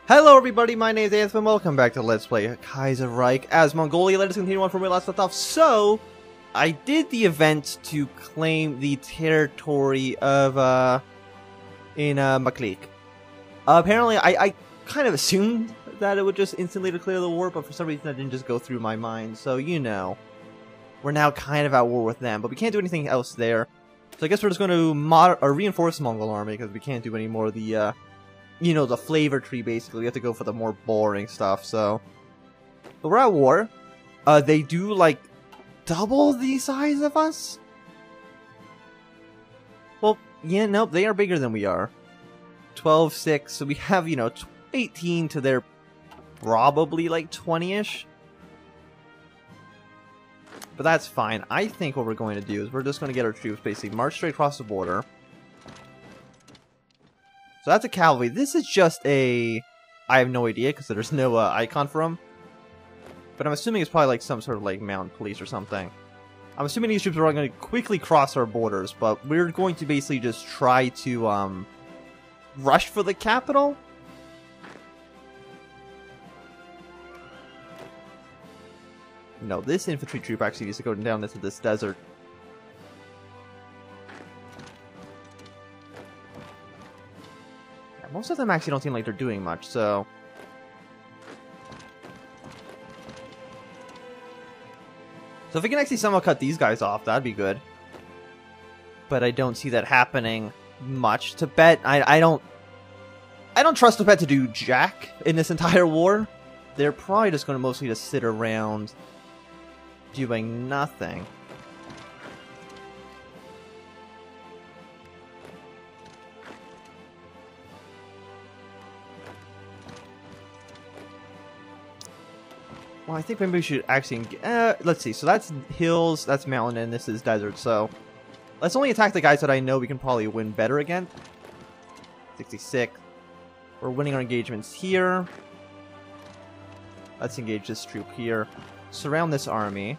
Hello everybody, my name is Anthony, welcome back to Let's Play Kaiserreich as Mongolia. Let us continue on from where we last left off. So, I did the event to claim the territory of, in Maklik. Apparently, I kind of assumed that it would just instantly declare the war, but for some reason that didn't just go through my mind. So, you know, we're now kind of at war with them, but we can't do anything else there. So I guess we're just going to reinforce the Mongol army, because we can't do any more of the, you know, the flavor tree, basically. We have to go for the more boring stuff, so... But we're at war. They do, like, double the size of us? Well, yeah, nope, they are bigger than we are. 12, 6, so we have, you know, 18 to their probably, like, 20-ish. But that's fine. I think what we're going to do is we're just going to get our troops, basically, march straight across the border. So that's a cavalry. This is just a... I have no idea, because there's no icon for them. But I'm assuming it's probably like some sort of like mounted police or something. I'm assuming these troops are all going to quickly cross our borders, but we're going to basically just try to rush for the capital. No, this infantry troop actually needs to go down into this desert. Most of them actually don't seem like they're doing much, so... So if we can actually somehow cut these guys off, that'd be good. But I don't see that happening much. Tibet, I don't trust Tibet to do jack in this entire war. They're probably just going to mostly just sit around doing nothing. Well, I think maybe we should actually... let's see. So that's hills, that's mountain, and this is desert. So let's only attack the guys that I know we can probably win better against. 66. We're winning our engagements here. Let's engage this troop here. Surround this army.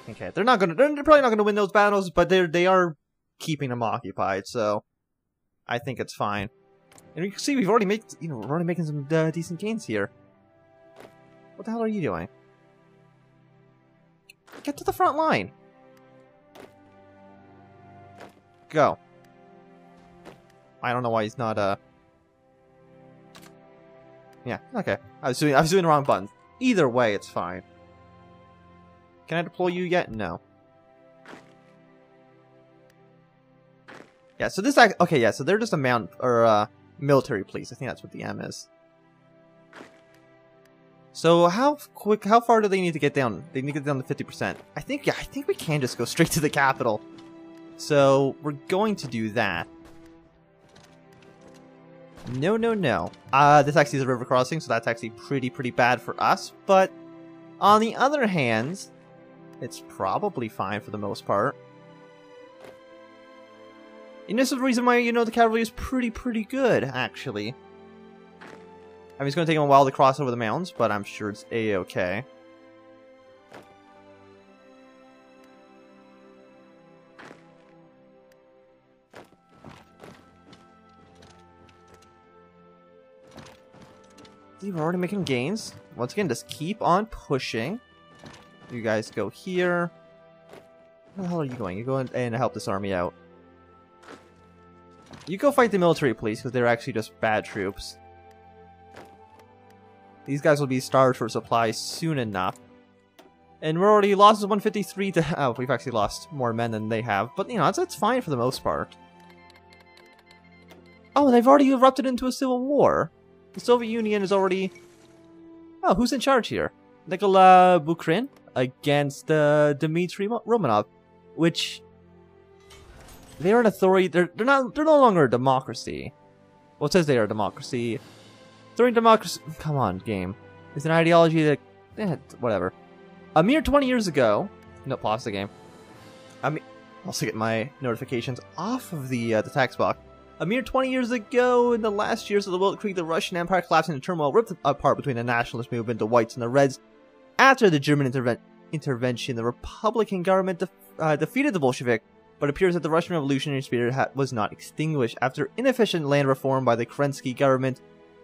Okay, they're probably not gonna win those battles, but they are keeping them occupied. So I think it's fine. And you can see we've already made, you know, we're already making some decent gains here. What the hell are you doing? Get to the front line. Go. I don't know why he's not, Yeah, okay. I was doing the wrong button. Either way, it's fine. Can I deploy you yet? No. Yeah, so this okay, yeah, so they're just a mount, or, military police. I think that's what the M is. So how far do they need to get down? They need to get down to 50%. I think we can just go straight to the capital. So we're going to do that. No. This actually is a river crossing, so that's actually pretty bad for us. But on the other hand, it's probably fine for the most part. And this is the reason why, you know, the cavalry is pretty good, actually. I mean, it's going to take them a while to cross over the mountains, but I'm sure it's a-okay. See, we're already making gains. Once again, just keep on pushing. You guys go here. Where the hell are you going? You're going and help this army out. You go fight the military police, because they're actually just bad troops. These guys will be starved for supplies soon enough. And we're already lost 153 to... Oh, we've actually lost more men than they have. But, you know, that's fine for the most part. Oh, they've already erupted into a civil war. The Soviet Union is already... Oh, who's in charge here? Nikola Bukrin against Dmitry Romanov. Which... They're an authority. They're no longer a democracy. Well, it says they are a democracy. During democracy, come on, game. It's an ideology that, whatever. A mere 20 years ago, no, pause the game. I mean, I'll also get my notifications off of the text box. A mere 20 years ago, in the last years of the Wild Creek, the Russian Empire collapsed into turmoil, ripped apart between the nationalist movement, the whites and the reds. After the German intervention, the Republican government defeated the Bolshevik but it appears that the Russian revolutionary spirit was not extinguished. After inefficient land reform by the Kerensky government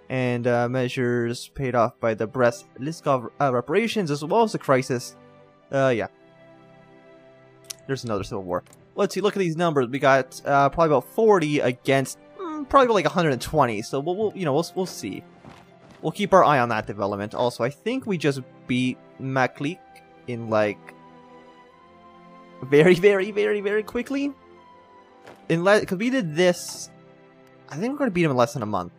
and measures paid off by the Brest-Litovsk reparations, as well as the crisis, yeah. There's another civil war. Let's see, look at these numbers. We got probably about 40 against probably like 120, so we'll see. We'll keep our eye on that development. Also, I think we just beat Maklik in like very, very, very, very quickly. Because we did this, I think we're going to beat him in less than a month.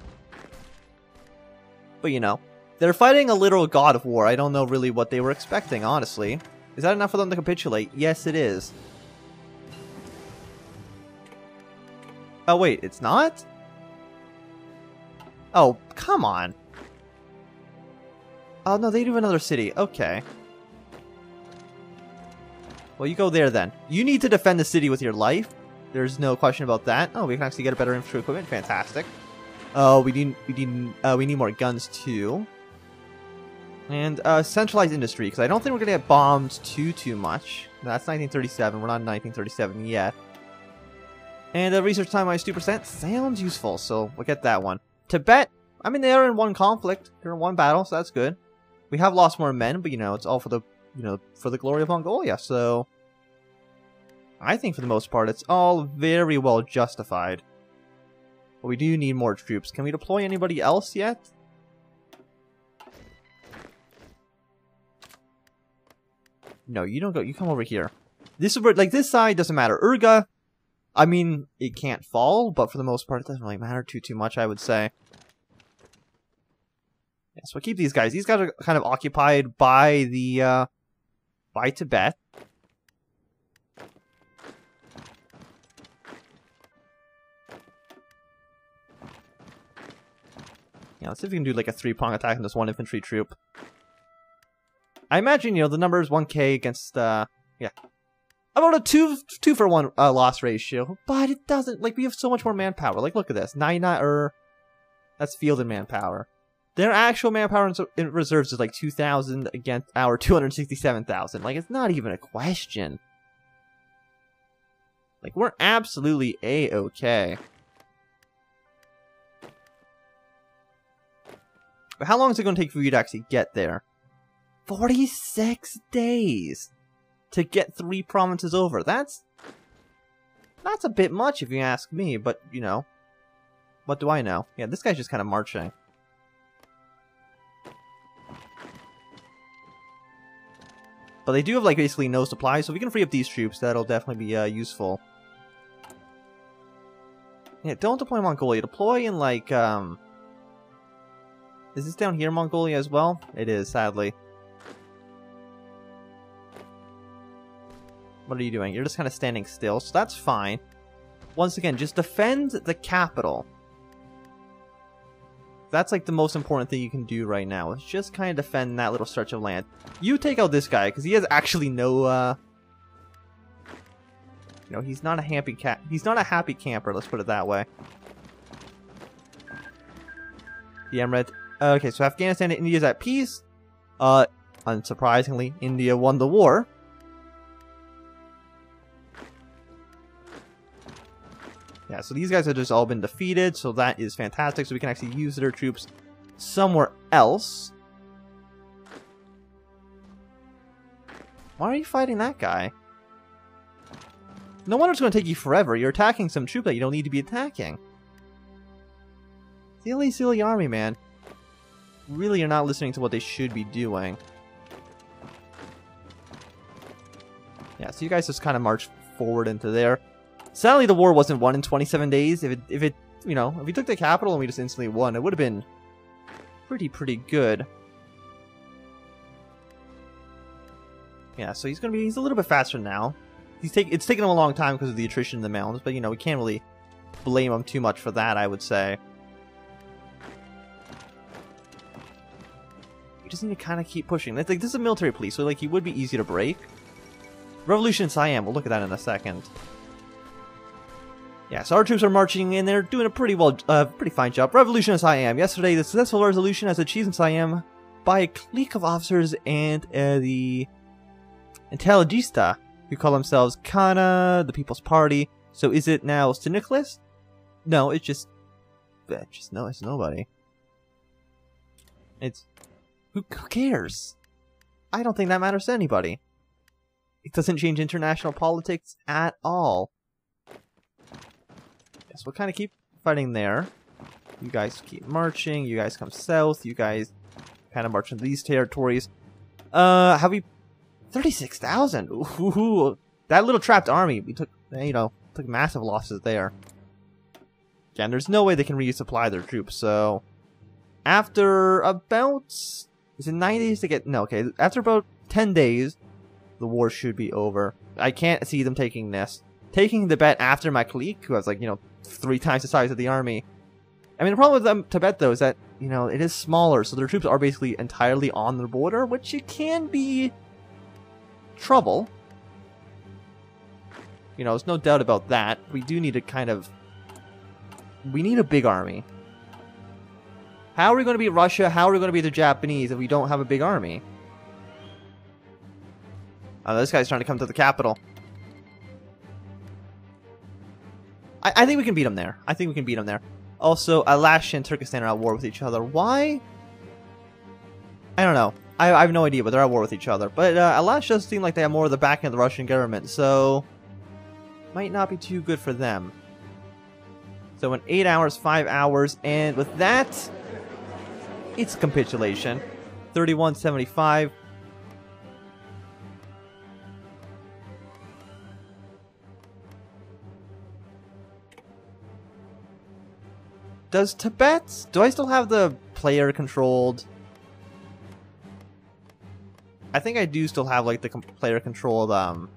But you know, they're fighting a literal god of war. I don't know really what they were expecting, honestly. Is that enough for them to capitulate? Yes, it is. Oh wait, it's not? Oh, come on. Oh no, they do another city. Okay. Well, you go there then. You need to defend the city with your life. There's no question about that. Oh, we can actually get a better infantry equipment. Fantastic. Oh, we need more guns too. And centralized industry, because I don't think we're gonna get bombed too much. That's 1937. We're not in 1937 yet. And research time minus 2% sounds useful, so we'll get that one. Tibet. I mean, they're in one conflict. They're in one battle, so that's good. We have lost more men, but you know, it's all for the for the glory of Mongolia. So I think for the most part, it's all very well justified. But we do need more troops. Can we deploy anybody else yet? No, you don't go. You come over here. This is where, like, this side doesn't matter. Urga, I mean, it can't fall, but for the most part, it doesn't really matter too much, I would say. Yeah, so keep these guys. These guys are kind of occupied by the, by Tibet. Yeah, let's see if we can do like a 3-prong attack on this one infantry troop. I imagine, you know, the number is 1k against, yeah. About a 2 for 1 loss ratio, but it doesn't, like, we have so much more manpower. Like, look at this. 99, that's fielded manpower. Their actual manpower in reserves is like 2,000 against our 267,000. Like, it's not even a question. Like, we're absolutely A-okay. But how long is it going to take for you to actually get there? 46 days to get 3 provinces over. That's a bit much if you ask me, but, you know, what do I know? Yeah, this guy's just kind of marching. But they do have, like, basically no supplies, so if we can free up these troops, that'll definitely be useful. Yeah, don't deploy Mongolia. Deploy in, like, is this down here Mongolia as well? It is, sadly. What are you doing? You're just kind of standing still, so that's fine. Once again, just defend the capital. That's like the most important thing you can do right now. Is just kind of defend that little stretch of land. You take out this guy, because he has actually no, you know, he's not a happy camper, let's put it that way. The Emirate. Okay, so Afghanistan and India is at peace. Unsurprisingly, India won the war. Yeah, so these guys have just all been defeated, so that is fantastic. So we can actually use their troops somewhere else. Why are you fighting that guy? No wonder it's going to take you forever. You're attacking some troop that you don't need to be attacking. Silly army, man. Really, you're not listening to what they should be doing. Yeah, so you guys just kind of march forward into there. Sadly, the war wasn't won in 27 days. If you took the capital and we just instantly won, it would have been pretty good. Yeah, so he's a little bit faster now. It's taken him a long time because of the attrition in the mountains, but you know, we can't really blame him too much for that, I would say. We just need to kind of keep pushing. Like, this is a military police, so like he would be easy to break. Revolution in Siam, we'll look at that in a second. Yeah, so our troops are marching and they're doing a pretty fine job. Revolution in Siam. Yesterday, the successful resolution was achieved in Siam by a clique of officers and the intelligista who call themselves Kana, the People's Party. So is it now Syndicalist? No, it's just no, it's nobody. It's who cares? I don't think that matters to anybody. It doesn't change international politics at all. Yes, we'll kind of keep fighting there. You guys keep marching. You guys come south. You guys kind of march into these territories. Have we 36,000? Ooh, that little trapped army. We took, took massive losses there. Again, there's no way they can resupply their troops. So after about, is it 9 days to get? No, okay. After about 10 days, the war should be over. I can't see them taking this. Taking the bet after Maklik, who has 3 times the size of the army. I mean, the problem with Tibet, though, is that, it is smaller, so their troops are basically entirely on the border, which it can be trouble. There's no doubt about that. We do need we need a big army. How are we going to beat Russia? How are we going to beat the Japanese if we don't have a big army? Oh, this guy's trying to come to the capital. I think we can beat him there. I think we can beat him there. Also, Alash and Turkestan are at war with each other. Why? I don't know. I have no idea, but they're at war with each other. But Alash does seem like they have more of the backing of the Russian government, so might not be too good for them. So in 8 hours, 5 hours, and with that, it's capitulation. 3175. Does Tibet... Do I still have the player-controlled... I think I do still have, the player-controlled,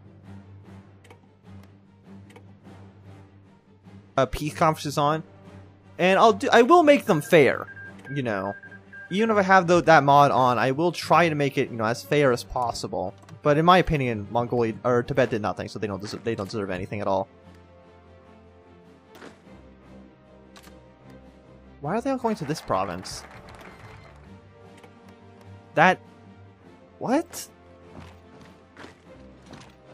peace conferences on. And I will make them fair, Even if I have that mod on, I will try to make it, as fair as possible. But in my opinion, Mongolia... or Tibet did nothing, so they don't deserve anything at all. Why are they all going to this province? What?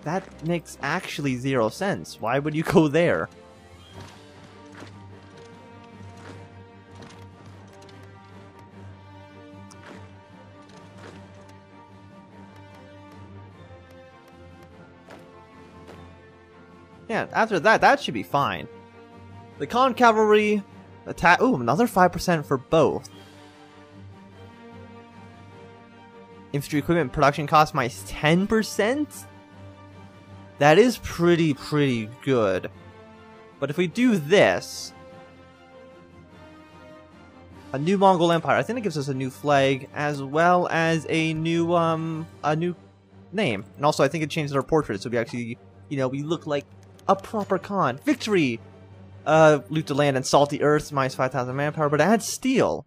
That makes actually 0 sense. Why would you go there? Yeah, after that should be fine. The Khan cavalry... attack. Ooh, another 5% for both. Infantry equipment production cost minus 10%? That is pretty good. But if we do this... a new Mongol Empire. I think it gives us a new flag, as well as a new name. And also, I think it changes our portrait, so we actually, we look like a proper Khan. Victory! Loot the land and salty earth, minus 5,000 manpower, but add steel.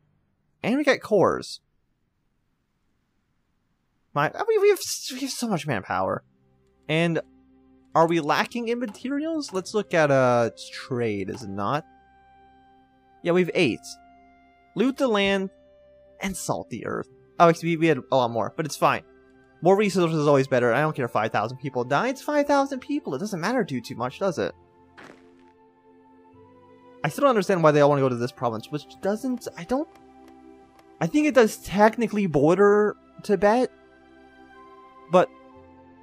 And we get cores. We have so much manpower. And are we lacking in materials? Let's look at trade, is it not? Yeah, we have 8. Loot the land and salt the earth. Oh, actually, we had a lot more, but it's fine. More resources is always better. I don't care if 5,000 people die. It's 5,000 people. It doesn't matter too much, does it? I still don't understand why they all want to go to this province, which doesn't... I think it does technically border Tibet, but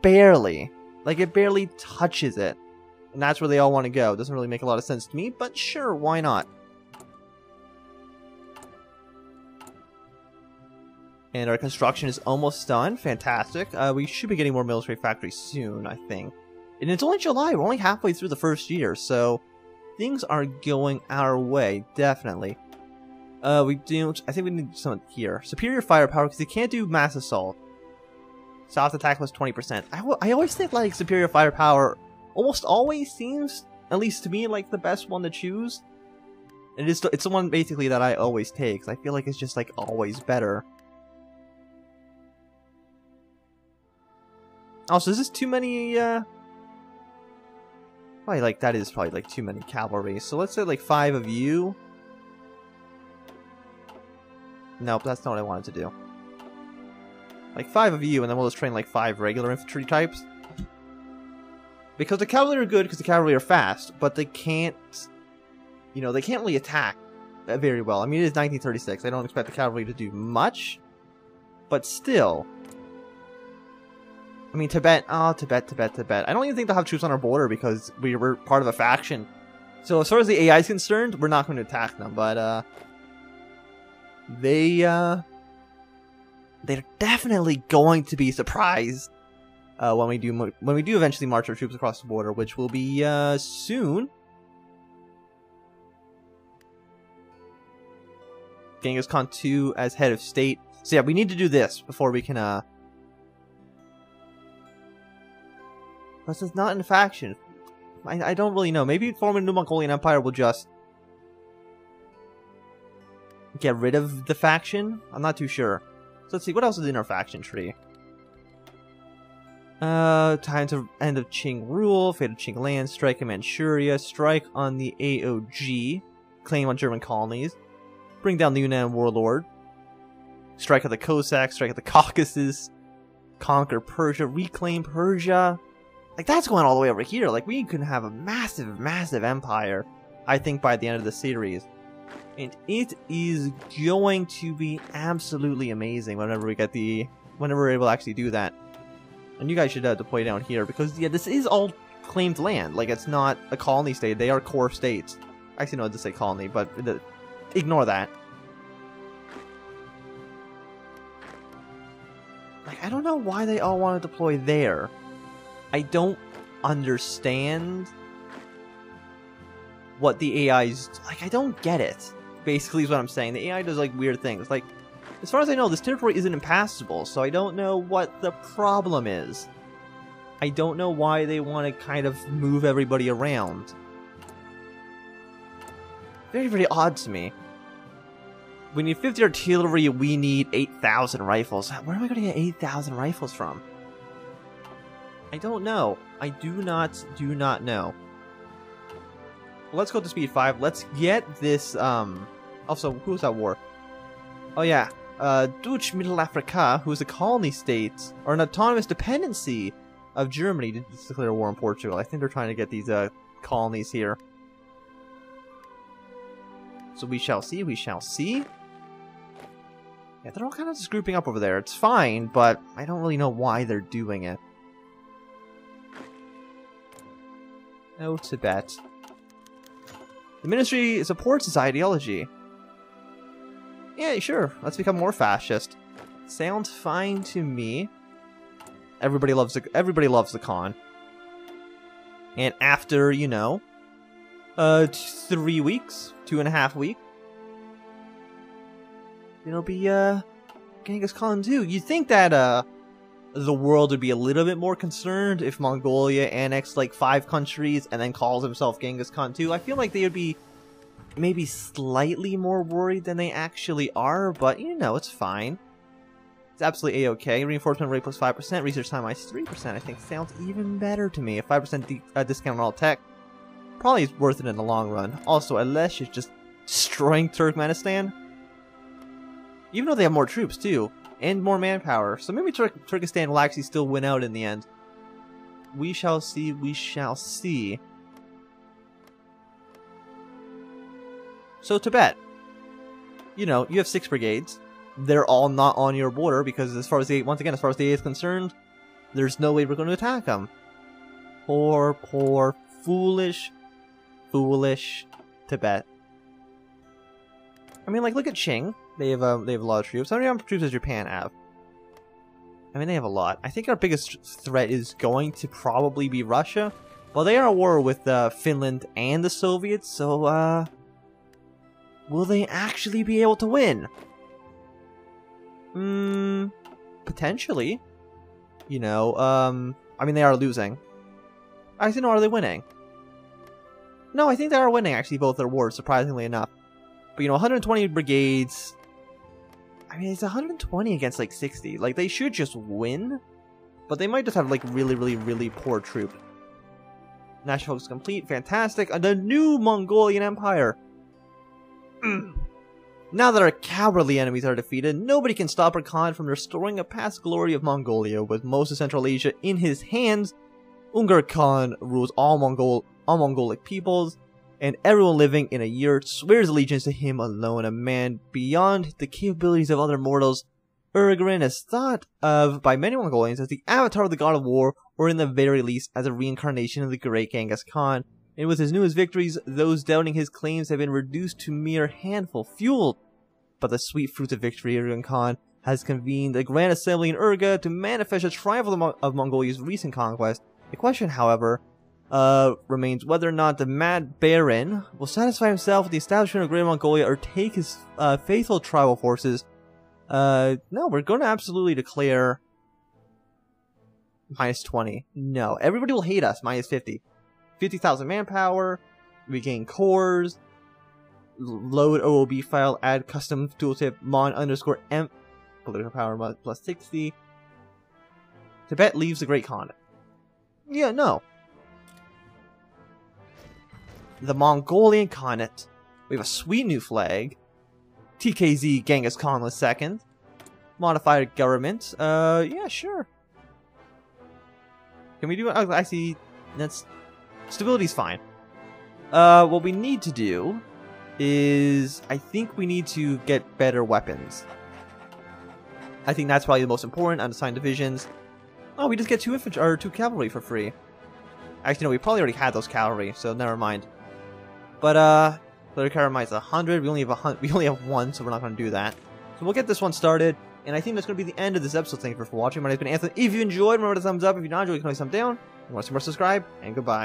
barely. It barely touches it. And that's where they all want to go. It doesn't really make a lot of sense to me, but sure, why not? And our construction is almost done. Fantastic. We should be getting more military factories soon, I think. And it's only July. We're only halfway through the first year, so... things are going our way, definitely. I think we need some here. Superior firepower, because you can't do mass assault. Soft attack was 20%. I always think, superior firepower almost always seems, at least to me, the best one to choose. And it's the one, basically, that I always take, because I feel like it's just, always better. Also, is this too many, Probably, that is probably, too many cavalry. So let's say, 5 of you. Nope, that's not what I wanted to do. 5 of you, and then we'll just train, 5 regular infantry types. Because the cavalry are good, because the cavalry are fast, but they can't, you know, they can't really attack very well. I mean, it is 1936. I don't expect the cavalry to do much, but still. I mean, Tibet, Tibet. I don't even think they'll have troops on our border because we were part of a faction. So as far as the AI is concerned, we're not going to attack them, but they're definitely going to be surprised when we do eventually march our troops across the border, which will be soon. Genghis Khan II as head of state. So yeah, we need to do this before we can This is not in a faction. I don't really know. Maybe forming a new Mongolian Empire will just get rid of the faction? I'm not too sure. So let's see, what else is in our faction tree? Time to end of Qing rule, fate of Qing land, strike in Manchuria, strike on the AOG, claim on German colonies, bring down the Yunnan warlord, strike at the Cossacks, strike at the Caucasus, conquer Persia, reclaim Persia. Like, that's going all the way over here. Like, we could have a massive, massive empire, I think, by the end of the series. And it is going to be absolutely amazing whenever we get whenever we're able to actually do that. And you guys should deploy down here, because, yeah, this is all claimed land. Like, it's not a colony state. They are core states. Actually, no, I just say colony, but ignore that. Like, I don't know why they all want to deploy there. I don't understand what the AI's... Like, I don't get it, basically is what I'm saying. The AI does, like, weird things. Like, as far as I know, this territory isn't impassable, so I don't know what the problem is. I don't know why they want to kind of move everybody around. Very, very odd to me. We need 50 artillery, we need 8,000 rifles. Where am I going to get 8,000 rifles from? I don't know. I do not know. Well, let's go to speed 5. Let's get this, also, who's that war? Oh yeah, Dutch Middle Africa, who's a colony state, or an autonomous dependency of Germany, did declare a war on Portugal. I think they're trying to get these, colonies here. So we shall see, we shall see. Yeah, they're all kind of just grouping up over there. It's fine, but I don't really know why they're doing it. No Tibet. The ministry supports this ideology. Yeah, sure. Let's become more fascist. Sounds fine to me. Everybody loves the Khan. And after, you know, 3 weeks, 2.5 weeks, it'll be Genghis Khan too. You'd think that the world would be a little bit more concerned if Mongolia annexed like 5 countries and then calls himself Genghis Khan too. I feel like they would be maybe slightly more worried than they actually are, but you know, it's fine. It's absolutely a-okay. Reinforcement rate plus 5%, research time minus 3%, I think sounds even better to me. A 5% discount on all tech probably is worth it in the long run. Also, unless you're just destroying Turkmenistan, even though they have more troops too, and more manpower, so maybe Turkestan will actually still win out in the end. We shall see, we shall see. So Tibet, you know, you have 6 brigades. They're all not on your border because as far as the A is concerned, there's no way we're going to attack them. Poor, foolish Tibet. I mean, like, look at Qing. They have a lot of troops. How many troops does Japan have? I mean, they have a lot. I think our biggest threat is going to probably be Russia. Well, they are at war with Finland and the Soviets, so, will they actually be able to win? Potentially. You know, I mean, they are losing. Actually, no, are they winning? No, I think they are winning, actually, both their wars, surprisingly enough. But, you know, 120 brigades... I mean, it's 120 against, like, 60. Like, they should just win. But they might just have, like, really poor troops. National focus complete. Fantastic. The new Mongolian Empire. Now that our cowardly enemies are defeated, nobody can stop our Khan from restoring a past glory of Mongolia. With most of Central Asia in his hands, Ungar Khan rules all Mongolic peoples, and everyone living in a year swears allegiance to him alone, a man beyond the capabilities of other mortals. Urgarin is thought of by many Mongolians as the avatar of the god of war, or in the very least as a reincarnation of the great Genghis Khan. And with his newest victories, those doubting his claims have been reduced to mere handful, fueled by the sweet fruits of victory. Urgarin Khan has convened a grand assembly in Urga to manifest a triumph of Mongolia's recent conquest. The question, however, remains whether or not the Mad Baron will satisfy himself with the establishment of Greater Mongolia or take his faithful tribal forces. No, we're going to absolutely declare -20. No, everybody will hate us. -50. 50,000 manpower. We gain cores. Load OOB file. Add custom tooltip. Mon_M. Political power +60. Tibet leaves the Great Khan. Yeah, no. The Mongolian Khanate. We have a sweet new flag. TKZ Genghis Khan II. Modified government. Yeah, sure. Can we do it? I see. That's stability's fine. What we need to do is, I think we need to get better weapons. I think that's probably the most important. Unassigned divisions. Oh, we just get 2 infantry or 2 cavalry for free. Actually, no, we probably already had those cavalry, so never mind. But Player cavalry is 100. We only have 1, so we're not going to do that. So we'll get this one started, and I think that's going to be the end of this episode. Thank you for watching. My name's been Anthony. If you enjoyed, remember to thumbs up. If you not enjoyed, you can always thumb down. If you want to see more, subscribe, and goodbye.